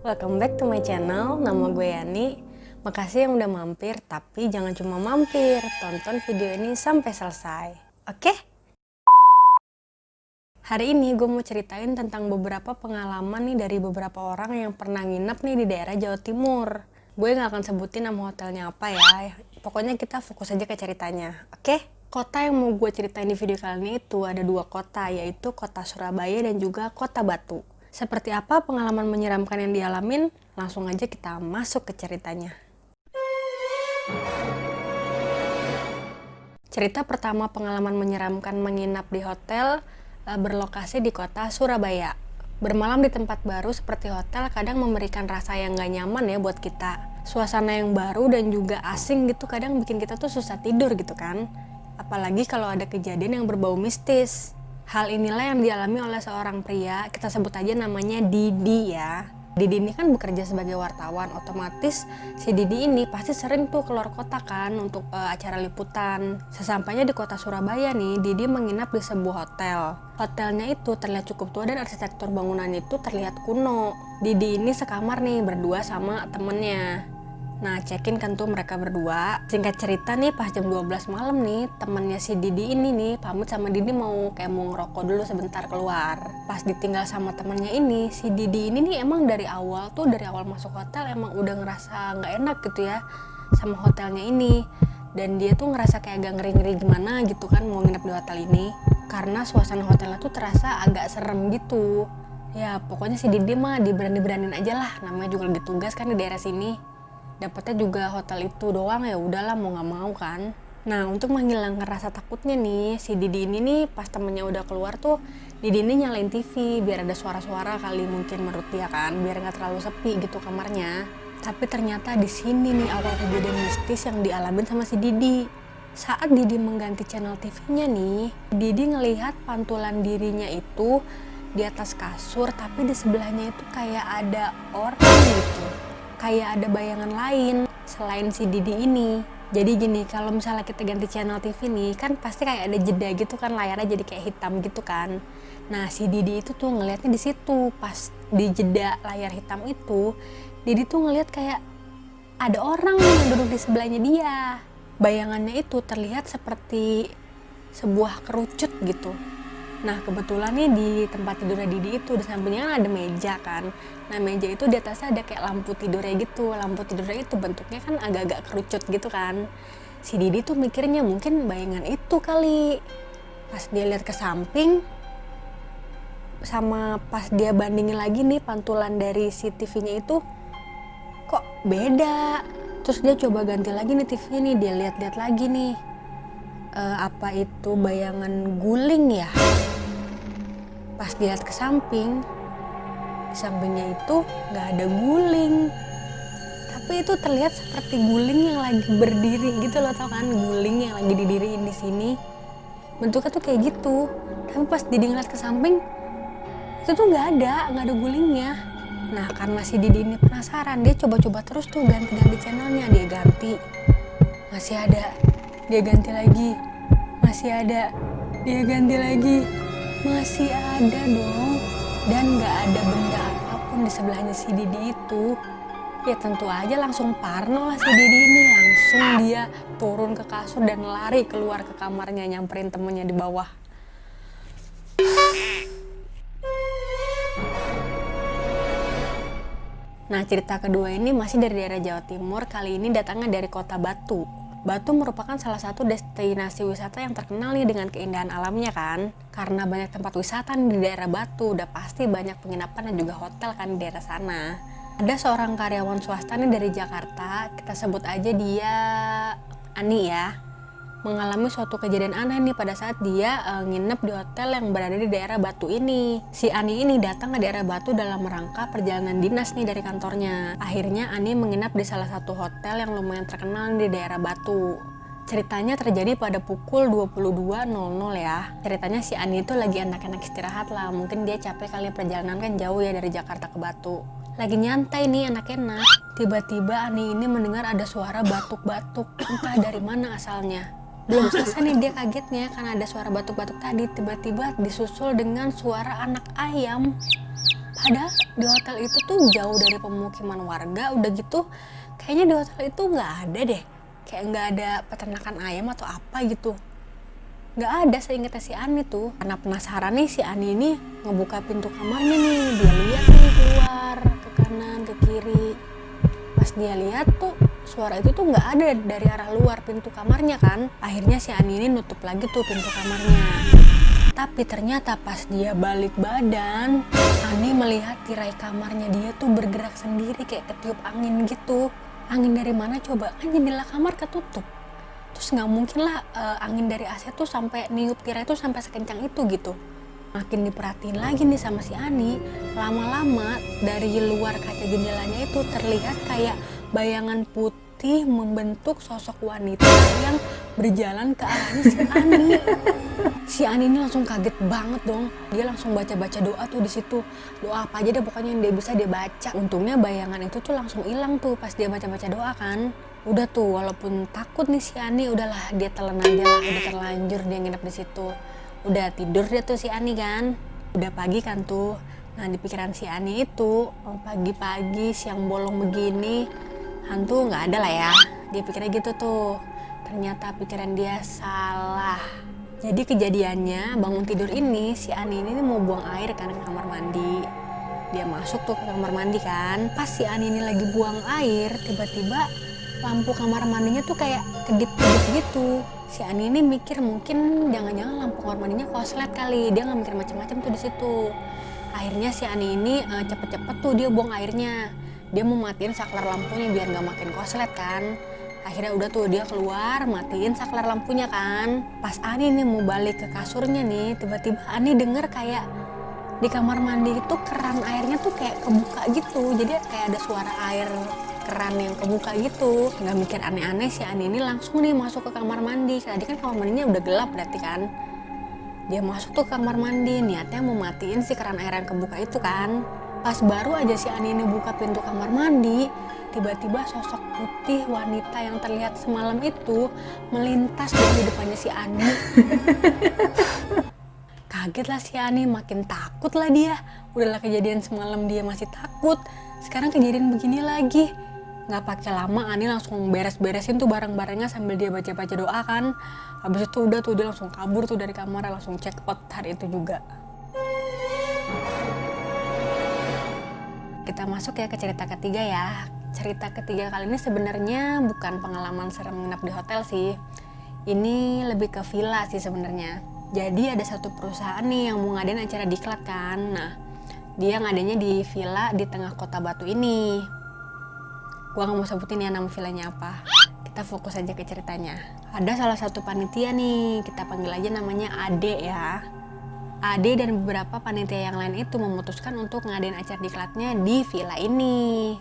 Welcome back to my channel, nama gue Yani. Makasih yang udah mampir, tapi jangan cuma mampir, tonton video ini sampai selesai. Oke? Hari ini gue mau ceritain tentang beberapa pengalaman nih dari beberapa orang yang pernah nginep nih di daerah Jawa Timur. Gue gak akan sebutin nama hotelnya apa ya, pokoknya kita fokus aja ke ceritanya, oke? Kota yang mau gue ceritain di video kali ini itu ada dua kota, yaitu kota Surabaya dan juga kota Batu. Seperti apa pengalaman menyeramkan yang dialamin? Langsung aja kita masuk ke ceritanya. Cerita pertama pengalaman menyeramkan menginap di hotel berlokasi di kota Surabaya. Bermalam di tempat baru seperti hotel kadang memberikan rasa yang gak nyaman ya buat kita. Suasana yang baru dan juga asing gitu kadang bikin kita tuh susah tidur gitu kan. Apalagi kalau ada kejadian yang berbau mistis. Hal inilah yang dialami oleh seorang pria, kita sebut aja namanya Didi ya. Didi ini kan bekerja sebagai wartawan, otomatis si Didi ini pasti sering tuh keluar kota kan untuk acara liputan. Sesampainya di kota Surabaya nih, Didi menginap di sebuah hotel. Hotelnya itu terlihat cukup tua dan arsitektur bangunan itu terlihat kuno. Didi ini sekamar nih berdua sama temennya. Nah, check-in kan tuh mereka berdua. Singkat cerita nih, pas jam 12 malam nih, temennya si Didi ini nih pamit sama Didi mau ngerokok dulu sebentar keluar. Pas ditinggal sama temennya ini, si Didi ini nih emang dari awal masuk hotel emang udah ngerasa nggak enak gitu ya sama hotelnya ini. Dan dia tuh ngerasa kayak agak ngeri-ngeri gimana gitu kan mau nginep di hotel ini. Karena suasana hotelnya tuh terasa agak serem gitu. Ya pokoknya si Didi mah diberani-beranin aja lah, namanya juga lagi tugas kan di daerah sini. Dapatnya juga hotel itu doang, ya udahlah mau nggak mau kan. Nah, untuk menghilangkan rasa takutnya nih, si Didi ini nih pas temennya udah keluar tuh, Didi ini nyalain TV biar ada suara-suara kali mungkin menurut dia kan, biar nggak terlalu sepi gitu kamarnya. Tapi ternyata di sini nih awal kejadian mistis yang dialamin sama si Didi. Saat Didi mengganti channel TV-nya nih, Didi ngelihat pantulan dirinya itu di atas kasur, tapi di sebelahnya itu kayak ada orang gitu. Kayak ada bayangan lain selain si Didi ini. Jadi gini, kalau misalnya kita ganti channel TV nih, kan pasti kayak ada jeda gitu kan, layarnya jadi kayak hitam gitu kan. Nah, si Didi itu tuh ngelihatnya di situ, pas di jeda layar hitam itu, Didi tuh ngelihat kayak ada orang yang duduk di sebelahnya dia. Bayangannya itu terlihat seperti sebuah kerucut gitu. Nah kebetulan nih di tempat tidurnya Didi itu di sampingnya kan ada meja kan. Nah meja itu di atasnya ada kayak lampu tidurnya gitu. Lampu tidurnya itu bentuknya kan agak-agak kerucut gitu kan. Si Didi tuh mikirnya mungkin bayangan itu kali. Pas dia lihat ke samping, sama pas dia bandingin lagi nih pantulan dari si TV-nya itu kok beda. Terus dia coba ganti lagi nih TV-nya nih, dia lihat-lihat lagi nih. Apa itu bayangan guling ya? Pas dilihat ke samping, di sampingnya itu nggak ada guling. Tapi itu terlihat seperti guling yang lagi berdiri gitu loh, tau kan? Guling yang lagi didiriin di sini. Bentuknya tuh kayak gitu. Tapi pas Didi ngeliat ke samping, itu tuh nggak ada gulingnya. Nah karena si Didi ini penasaran, dia coba-coba terus tuh ganti-ganti channelnya. Dia ganti, masih ada. Dia ganti lagi, masih ada. Dia ganti lagi, masih ada dong. Dan gak ada benda apapun di sebelahnya si Didi itu. Ya tentu aja langsung parno lah si Didi ini. Langsung dia turun ke kasur dan lari keluar ke kamarnya, nyamperin temennya di bawah. Nah cerita kedua ini masih dari daerah Jawa Timur, kali ini datangnya dari kota Batu. Batu merupakan salah satu destinasi wisata yang terkenal nih dengan keindahan alamnya kan. Karena banyak tempat wisata di daerah Batu, udah pasti banyak penginapan dan juga hotel kan di daerah sana. Ada seorang karyawan swasta nih dari Jakarta, kita sebut aja dia Ani ya. Mengalami suatu kejadian aneh nih pada saat dia nginep di hotel yang berada di daerah Batu ini. Si Ani ini datang ke daerah Batu dalam rangka perjalanan dinas nih dari kantornya. Akhirnya Ani menginap di salah satu hotel yang lumayan terkenal di daerah Batu. Ceritanya terjadi pada pukul 22.00 ya. Ceritanya si Ani itu lagi enak-enak istirahat lah. Mungkin dia capek kali perjalanan kan jauh ya dari Jakarta ke Batu. Lagi nyantai nih enak-enak. Tiba-tiba Ani ini mendengar ada suara batuk-batuk. Entah dari mana asalnya. Belum selesai nih dia kagetnya karena ada suara batuk-batuk tadi, tiba-tiba disusul dengan suara anak ayam. Padahal di hotel itu tuh jauh dari pemukiman warga, udah gitu kayaknya di hotel itu nggak ada deh. Kayak nggak ada peternakan ayam atau apa gitu. Nggak ada seingetnya si Ani tuh. Karena penasaran nih si Ani ini ngebuka pintu kamarnya nih. Dia lihat nih keluar ke kanan, ke kiri. Pas dia lihat tuh suara itu tuh nggak ada dari arah luar pintu kamarnya kan. Akhirnya si Ani ini nutup lagi tuh pintu kamarnya. Tapi ternyata pas dia balik badan, Ani melihat tirai kamarnya dia tuh bergerak sendiri kayak ketiup angin gitu. Angin dari mana coba? Kan jendela kamar ketutup. Terus nggak mungkin lah angin dari AC tuh sampai niup tirai itu sampai sekencang itu gitu. Makin diperhatiin lagi nih sama si Ani, lama-lama dari luar kaca jendelanya itu terlihat kayak bayangan putih membentuk sosok wanita yang berjalan ke arahnya si Ani. Si Ani ini langsung kaget banget dong. Dia langsung baca-baca doa tuh di situ. Doa apa aja deh pokoknya yang dia bisa dia baca. Untungnya bayangan itu tuh langsung hilang tuh pas dia baca-baca doa kan. Udah tuh walaupun takut nih si Ani, udahlah dia telan aja lah, udah terlanjur dia nginep di situ. Udah tidur dia tuh si Ani kan. Udah pagi kan tuh. Nah di pikiran si Ani itu pagi-pagi siang bolong begini hantu nggak ada lah ya. Dia pikirnya gitu tuh. Ternyata pikiran dia salah. Jadi kejadiannya bangun tidur ini si Ani ini mau buang air kan ke kamar mandi. Dia masuk tuh ke kamar mandi kan. Pas si Ani ini lagi buang air, tiba-tiba lampu kamar mandinya tuh kayak kedip-kedip gitu. Si Ani ini mikir mungkin jangan-jangan lampu kamar mandinya koslet kali. Dia nggak mikir macam-macam tuh di situ. Akhirnya si Ani ini cepet-cepet tuh dia buang airnya. Dia mau matiin saklar lampunya biar nggak makin koslet kan. Akhirnya udah tuh dia keluar matiin saklar lampunya kan. Pas Ani nih mau balik ke kasurnya nih, tiba-tiba Ani denger kayak di kamar mandi itu keran airnya tuh kayak kebuka gitu. Jadi kayak ada suara air keran yang kebuka gitu. Nggak mikir aneh-aneh si Ani ini langsung nih masuk ke kamar mandi. Tadi kan kamar mandinya udah gelap berarti kan. Dia masuk tuh ke kamar mandi, niatnya mau matiin si keran air yang kebuka itu kan. Pas baru aja si Ani ini buka pintu kamar mandi, tiba-tiba sosok putih wanita yang terlihat semalam itu melintas di depannya si Ani. Kaget lah si Ani, makin takut lah dia. Udahlah kejadian semalam dia masih takut, sekarang kejadian begini lagi. Nggak pakai lama Ani langsung beres-beresin tuh barang-barangnya sambil dia baca-baca doa kan. Habis itu udah tuh dia langsung kabur tuh dari kamar, langsung check out hari itu juga. Kita masuk ya ke cerita ketiga ya. Cerita ketiga kali ini sebenarnya bukan pengalaman serem nginep di hotel sih. Ini lebih ke villa sih sebenarnya. Jadi ada satu perusahaan nih yang mau ngadain acara diklat kan. Nah, dia ngadainnya di villa di tengah kota Batu ini. Gua nggak mau sebutin ya nama villanya apa. Kita fokus aja ke ceritanya. Ada salah satu panitia nih, kita panggil aja namanya Ade ya. Ade dan beberapa panitia yang lain itu memutuskan untuk ngadain acara diklatnya di villa ini.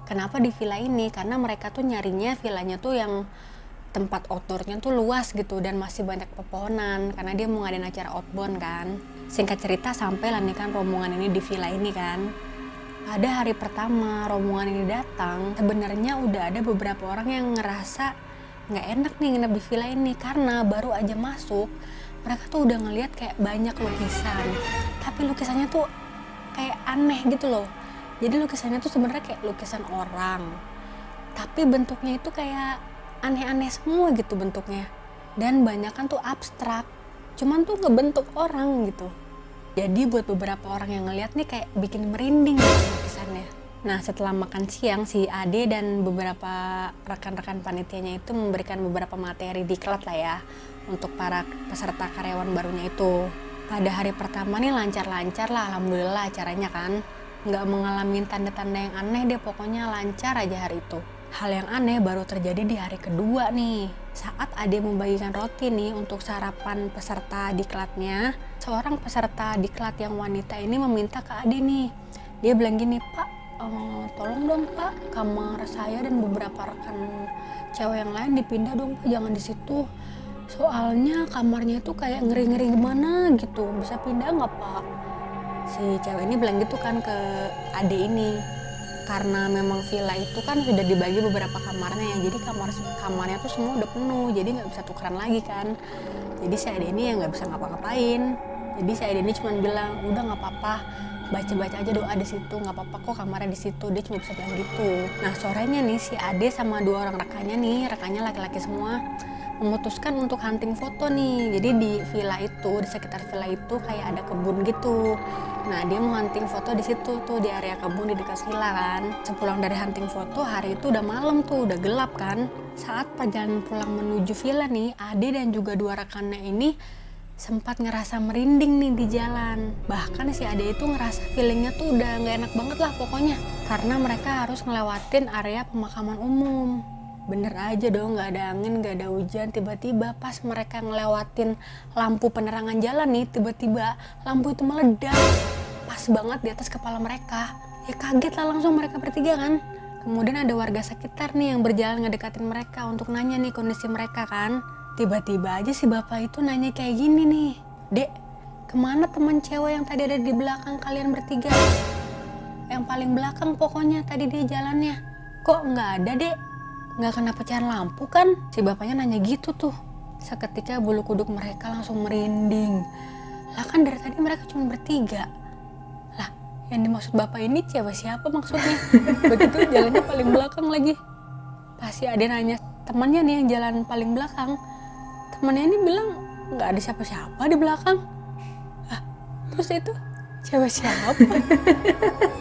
Kenapa di villa ini? Karena mereka tuh nyarinya villanya tuh yang tempat outdoornya tuh luas gitu dan masih banyak pepohonan karena dia mau ngadain acara outbound kan. Singkat cerita sampai lah nih kan rombongan ini di villa ini kan. Pada hari pertama rombongan ini datang, sebenarnya udah ada beberapa orang yang ngerasa nggak enak nih nginep di villa ini karena baru aja masuk. Mereka tuh udah ngeliat kayak banyak lukisan, tapi lukisannya tuh kayak aneh gitu loh. Jadi lukisannya tuh sebenarnya kayak lukisan orang, tapi bentuknya itu kayak aneh-aneh semua gitu bentuknya. Dan banyak kan tuh abstrak, cuman tuh ngebentuk orang gitu. Jadi buat beberapa orang yang ngeliat nih kayak bikin merinding gitu lukisannya. Nah setelah makan siang si Ade dan beberapa rekan-rekan panitianya itu memberikan beberapa materi diklat lah ya untuk para peserta karyawan barunya itu. Pada hari pertama nih lancar-lancar lah alhamdulillah acaranya kan. Nggak mengalami tanda-tanda yang aneh deh, pokoknya lancar aja hari itu. Hal yang aneh baru terjadi di hari kedua nih. Saat Ade membagikan roti nih untuk sarapan peserta diklatnya, seorang peserta diklat yang wanita ini meminta ke Ade nih. Dia bilang gini, "Pak, tolong dong Pak, kamar saya dan beberapa rekan cewek yang lain dipindah dong Pak, jangan di situ. Soalnya kamarnya itu kayak ngeri-ngeri gimana gitu, bisa pindah nggak Pak?" Si cewek ini bilang gitu kan ke Ade ini. Karena memang villa itu kan sudah dibagi beberapa kamarnya ya, jadi kamarnya tuh semua udah penuh, jadi nggak bisa tukeran lagi kan. Jadi si Ade ini ya nggak bisa ngapa-ngapain. Jadi si Ade ini cuma bilang, udah nggak apa-apa, baca-baca aja doa di situ, nggak apa-apa kok kamarnya di situ. Dia cuma bisa bilang gitu. Nah sorenya nih si Ade sama 2 orang rekannya laki-laki semua, memutuskan untuk hunting foto nih. Jadi di villa itu, di sekitar villa itu kayak ada kebun gitu. Nah dia mau hunting foto di situ tuh, di area kebun di dekat villa kan. Sepulang dari hunting foto, hari itu udah malam tuh, udah gelap kan. Saat perjalanan pulang menuju villa nih, Ade dan juga 2 rekannya ini sempat ngerasa merinding nih di jalan. Bahkan si Ade itu ngerasa feelingnya tuh udah gak enak banget lah pokoknya, karena mereka harus ngelewatin area pemakaman umum. Bener aja dong, gak ada angin, gak ada hujan. Tiba-tiba pas mereka ngelewatin lampu penerangan jalan nih, tiba-tiba lampu itu meledak pas banget di atas kepala mereka. Ya kaget lah langsung mereka bertiga kan. Kemudian ada warga sekitar nih yang berjalan ngedekatin mereka untuk nanya nih kondisi mereka kan. Tiba-tiba aja si bapak itu nanya kayak gini nih, "Dek, kemana teman cewek yang tadi ada di belakang kalian bertiga? Yang paling belakang pokoknya tadi dia jalannya. Kok nggak ada, Dek? Nggak kena pecahan lampu kan?" Si bapaknya nanya gitu tuh. Seketika bulu kuduk mereka langsung merinding. Lah kan dari tadi mereka cuma bertiga. Lah yang dimaksud bapak ini cewek siapa maksudnya? Begitu jalannya paling belakang lagi. Pasti ada nanya temannya nih yang jalan paling belakang. Temannya ini bilang nggak ada siapa-siapa di belakang. Ah, terus itu cewek siapa?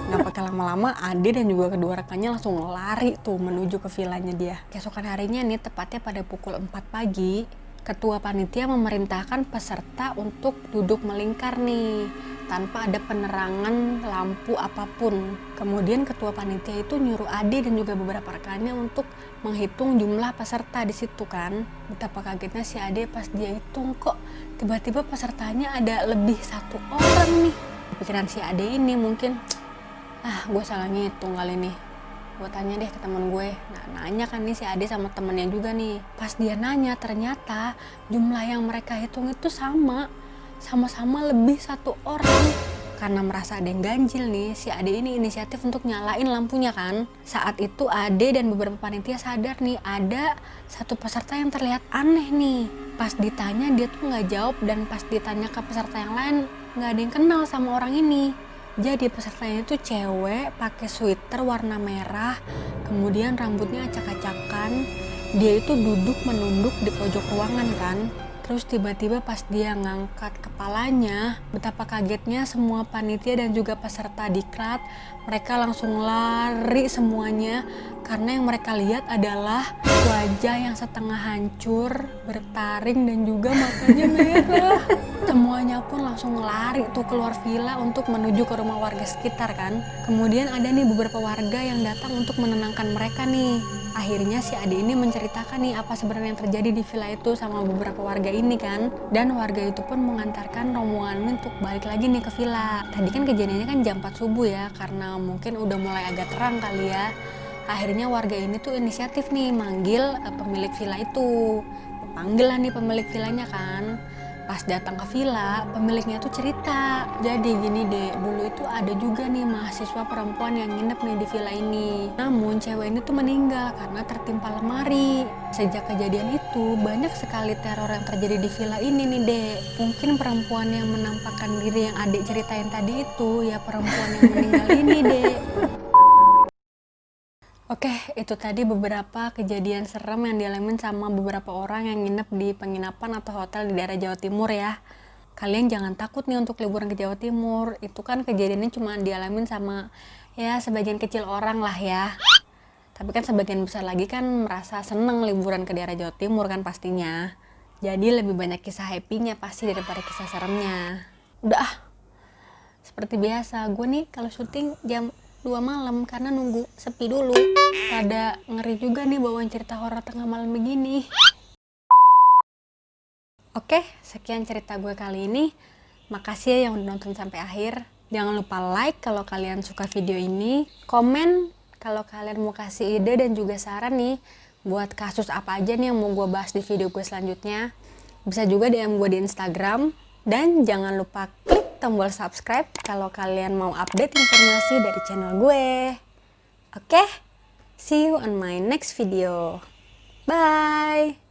Nggak pakai lama-lama, Ade dan juga kedua rekannya langsung lari tuh menuju ke villanya dia. Keesokan harinya nih, tepatnya pada pukul 4 pagi, ketua panitia memerintahkan peserta untuk duduk melingkar nih, tanpa ada penerangan lampu apapun. Kemudian ketua panitia itu nyuruh Ade dan juga beberapa rekannya untuk menghitung jumlah peserta di situ kan. Betapa kagetnya si Ade pas dia hitung, kok tiba-tiba pesertanya ada lebih 1 orang nih. Pikiran si Ade ini mungkin, gue salah ngitung kali nih. Gue tanya deh ke temen gue. Nah nanya kan nih si Ade sama temennya juga nih. Pas dia nanya ternyata jumlah yang mereka hitung itu sama-sama lebih 1 orang. Karena merasa ada yang ganjil nih, si Ade ini inisiatif untuk nyalain lampunya kan. Saat itu Ade dan beberapa panitia sadar nih, ada 1 peserta yang terlihat aneh nih. Pas ditanya dia tuh nggak jawab, dan pas ditanya ke peserta yang lain nggak ada yang kenal sama orang ini. Jadi pesertanya itu cewek, pakai sweater warna merah, kemudian rambutnya acak-acakan. Dia itu duduk menunduk di pojok ruangan kan. Terus tiba-tiba pas dia ngangkat kepalanya, betapa kagetnya semua panitia dan juga peserta diklat. Mereka langsung lari semuanya, karena yang mereka lihat adalah wajah yang setengah hancur, bertaring, dan juga matanya merah. Semuanya pun langsung lari tuh keluar villa untuk menuju ke rumah warga sekitar kan. Kemudian ada nih beberapa warga yang datang untuk menenangkan mereka nih. Akhirnya si Ade ini menceritakan nih apa sebenarnya yang terjadi di villa itu sama beberapa warga ini kan. Dan warga itu pun mengantarkan rombongan untuk balik lagi nih ke villa. Tadi kan kejadiannya kan jam 4 subuh ya, karena mungkin udah mulai agak terang kali ya. Akhirnya warga ini tuh inisiatif nih manggil pemilik villa itu. Panggil lah nih pemilik villanya kan. Pas datang ke villa, pemiliknya tuh cerita. Jadi gini deh, dulu itu ada juga nih mahasiswa perempuan yang nginep nih di villa ini. Namun cewek ini tuh meninggal karena tertimpa lemari. Sejak kejadian itu, banyak sekali teror yang terjadi di villa ini nih dek. Mungkin perempuan yang menampakkan diri yang adik ceritain tadi itu, ya perempuan yang meninggal ini dek. Oke, itu tadi beberapa kejadian serem yang dialamin sama beberapa orang yang nginep di penginapan atau hotel di daerah Jawa Timur ya. Kalian jangan takut nih untuk liburan ke Jawa Timur. Itu kan kejadiannya cuma dialamin sama ya sebagian kecil orang lah ya. Tapi kan sebagian besar lagi kan merasa seneng liburan ke daerah Jawa Timur kan pastinya. Jadi lebih banyak kisah happy-nya pasti daripada kisah seremnya. Udah seperti biasa, gue nih kalau syuting jam 2 malam karena nunggu sepi dulu. Rada ngeri juga nih bawain cerita horor tengah malam begini. Oke, sekian cerita gue kali ini. Makasih ya yang udah nonton sampai akhir. Jangan lupa like kalau kalian suka video ini. Komen kalau kalian mau kasih ide dan juga saran nih buat kasus apa aja nih yang mau gue bahas di video gue selanjutnya. Bisa juga DM gue di Instagram. Dan jangan lupa klik tombol subscribe kalau kalian mau update informasi dari channel gue. Oke, see you on my next video. Bye!